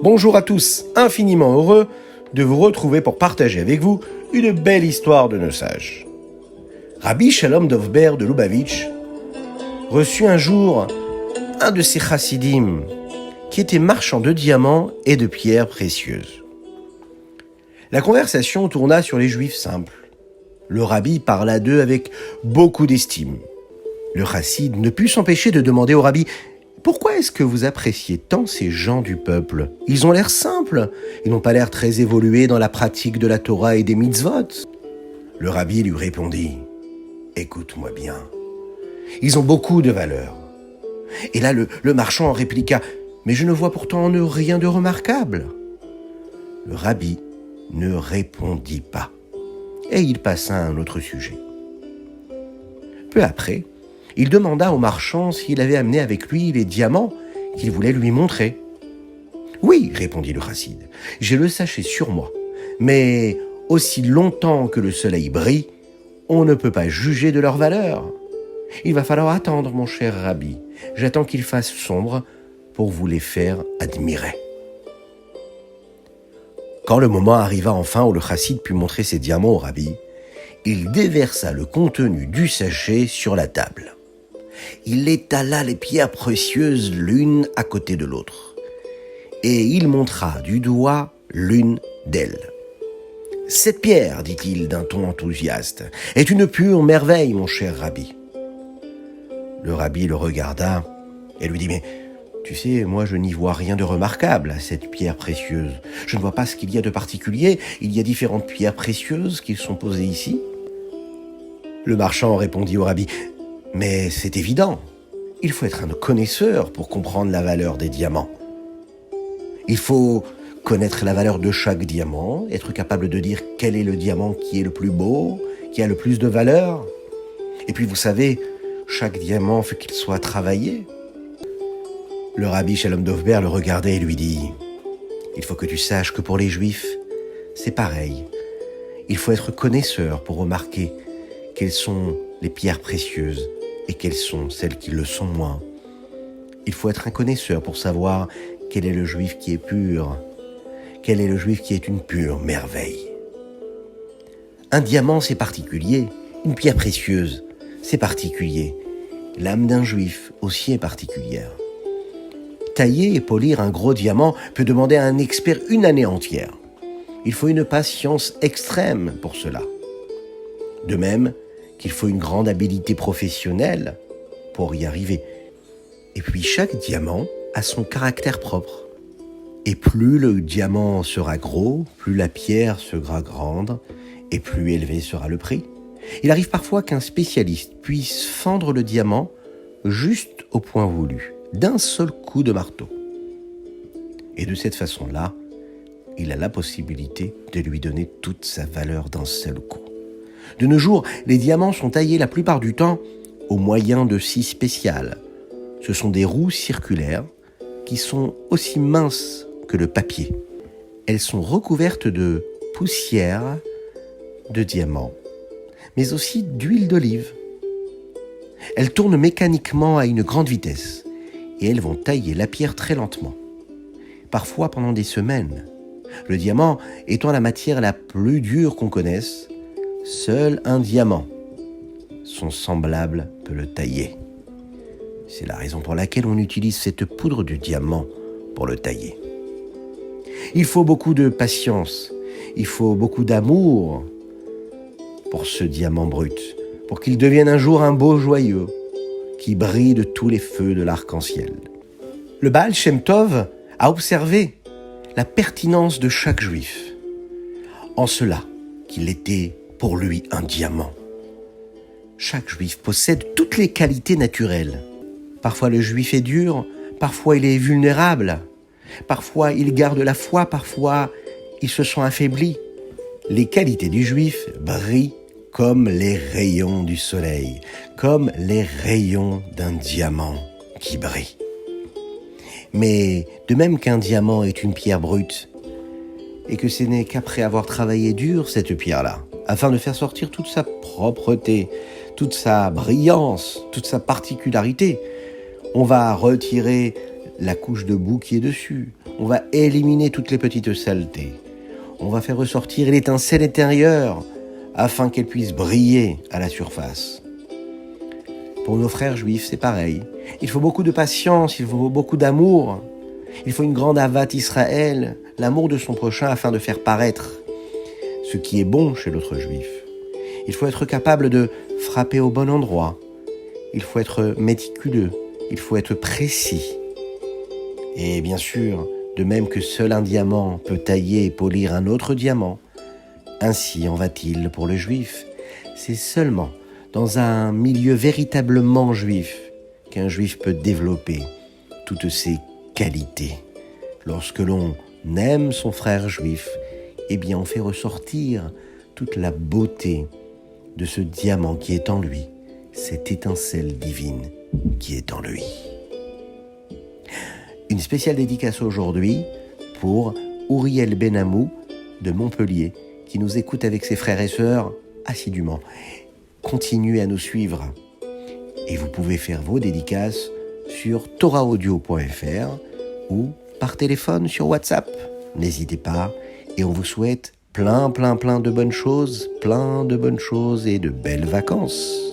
Bonjour à tous, infiniment heureux de vous retrouver pour partager avec vous une belle histoire de nos sages. Rabbi Shalom Dovber de Lubavitch reçut un jour un de ses chassidim qui était marchand de diamants et de pierres précieuses. La conversation tourna sur les juifs simples. Le rabbi parla d'eux avec beaucoup d'estime. Le chassid ne put s'empêcher de demander au rabbi « Pourquoi est-ce que vous appréciez tant ces gens du peuple ? Ils ont l'air simples, ils n'ont pas l'air très évolués dans la pratique de la Torah et des mitzvot. » Le rabbi lui répondit « Écoute-moi bien, ils ont beaucoup de valeur. » Et là, le marchand répliqua « Mais je ne vois pourtant en eux rien de remarquable. » Le rabbi ne répondit pas, et il passa à un autre sujet. Peu après, il demanda au marchand s'il avait amené avec lui les diamants qu'il voulait lui montrer. « Oui, répondit le chassid, j'ai le sachet sur moi, mais aussi longtemps que le soleil brille, on ne peut pas juger de leur valeur. Il va falloir attendre, mon cher rabbi. J'attends qu'il fasse sombre pour vous les faire admirer. » Quand le moment arriva enfin où le chassid put montrer ses diamants au rabbi, il déversa le contenu du sachet sur la table. Il étala les pierres précieuses l'une à côté de l'autre, et il montra du doigt l'une d'elles. « Cette pierre, dit-il d'un ton enthousiaste, est une pure merveille, mon cher rabbi. » Le rabbi le regarda et lui dit « Mais tu sais, moi je n'y vois rien de remarquable à cette pierre précieuse. Je ne vois pas ce qu'il y a de particulier. Il y a différentes pierres précieuses qui sont posées ici. » Le marchand répondit au rabbi « Mais c'est évident, il faut être un connaisseur pour comprendre la valeur des diamants. Il faut connaître la valeur de chaque diamant, être capable de dire quel est le diamant qui est le plus beau, qui a le plus de valeur. Et puis vous savez, chaque diamant faut qu'il soit travaillé. » Le rabbi Shalom Dovber le regardait et lui dit « Il faut que tu saches que pour les juifs, c'est pareil. Il faut être connaisseur pour remarquer quelles sont les pierres précieuses et quelles sont celles qui le sont moins. Il faut être un connaisseur pour savoir quel est le juif qui est pur, quel est le juif qui est une pure merveille. Un diamant, c'est particulier. Une pierre précieuse, c'est particulier. L'âme d'un juif aussi est particulière. Tailler et polir un gros diamant peut demander à un expert une année entière. Il faut une patience extrême pour cela. De même qu'il faut une grande habileté professionnelle pour y arriver. Et puis chaque diamant a son caractère propre. Et plus le diamant sera gros, plus la pierre sera grande, et plus élevé sera le prix. Il arrive parfois qu'un spécialiste puisse fendre le diamant juste au point voulu, d'un seul coup de marteau. Et de cette façon-là, il a la possibilité de lui donner toute sa valeur d'un seul coup. De nos jours, les diamants sont taillés la plupart du temps au moyen de scies spéciales. Ce sont des roues circulaires qui sont aussi minces que le papier. Elles sont recouvertes de poussière de diamants, mais aussi d'huile d'olive. Elles tournent mécaniquement à une grande vitesse et elles vont tailler la pierre très lentement, parfois pendant des semaines. Le diamant étant la matière la plus dure qu'on connaisse, seul un diamant, son semblable, peut le tailler. C'est la raison pour laquelle on utilise cette poudre de diamant pour le tailler. Il faut beaucoup de patience, il faut beaucoup d'amour pour ce diamant brut, pour qu'il devienne un jour un beau joyau qui brille de tous les feux de l'arc-en-ciel. Le Baal Shem Tov a observé la pertinence de chaque juif, en cela qu'il était pour lui un diamant. Chaque juif possède toutes les qualités naturelles. Parfois le juif est dur, parfois il est vulnérable, parfois il garde la foi, parfois il se sent affaibli. Les qualités du juif brillent comme les rayons du soleil, comme les rayons d'un diamant qui brille. Mais de même qu'un diamant est une pierre brute, et que ce n'est qu'après avoir travaillé dur cette pierre-là, afin de faire sortir toute sa propreté, toute sa brillance, toute sa particularité, on va retirer la couche de boue qui est dessus. On va éliminer toutes les petites saletés. On va faire ressortir l'étincelle intérieure afin qu'elle puisse briller à la surface. Pour nos frères juifs, c'est pareil. Il faut beaucoup de patience, il faut beaucoup d'amour. Il faut une grande avat Israël, l'amour de son prochain afin de faire paraître ce qui est bon chez l'autre juif. Il faut être capable de frapper au bon endroit. Il faut être méticuleux. Il faut être précis. Et bien sûr, de même que seul un diamant peut tailler et polir un autre diamant, ainsi en va-t-il pour le juif. C'est seulement dans un milieu véritablement juif qu'un juif peut développer toutes ses qualités. Lorsque l'on aime son frère juif, eh bien on fait ressortir toute la beauté de ce diamant qui est en lui, cette étincelle divine qui est en lui. Une spéciale dédicace aujourd'hui pour Ouriel Benamou de Montpellier, qui nous écoute avec ses frères et sœurs assidûment. Continuez à nous suivre et vous pouvez faire vos dédicaces sur torahaudio.fr ou par téléphone sur WhatsApp. N'hésitez pas et on vous souhaite plein de bonnes choses et de belles vacances.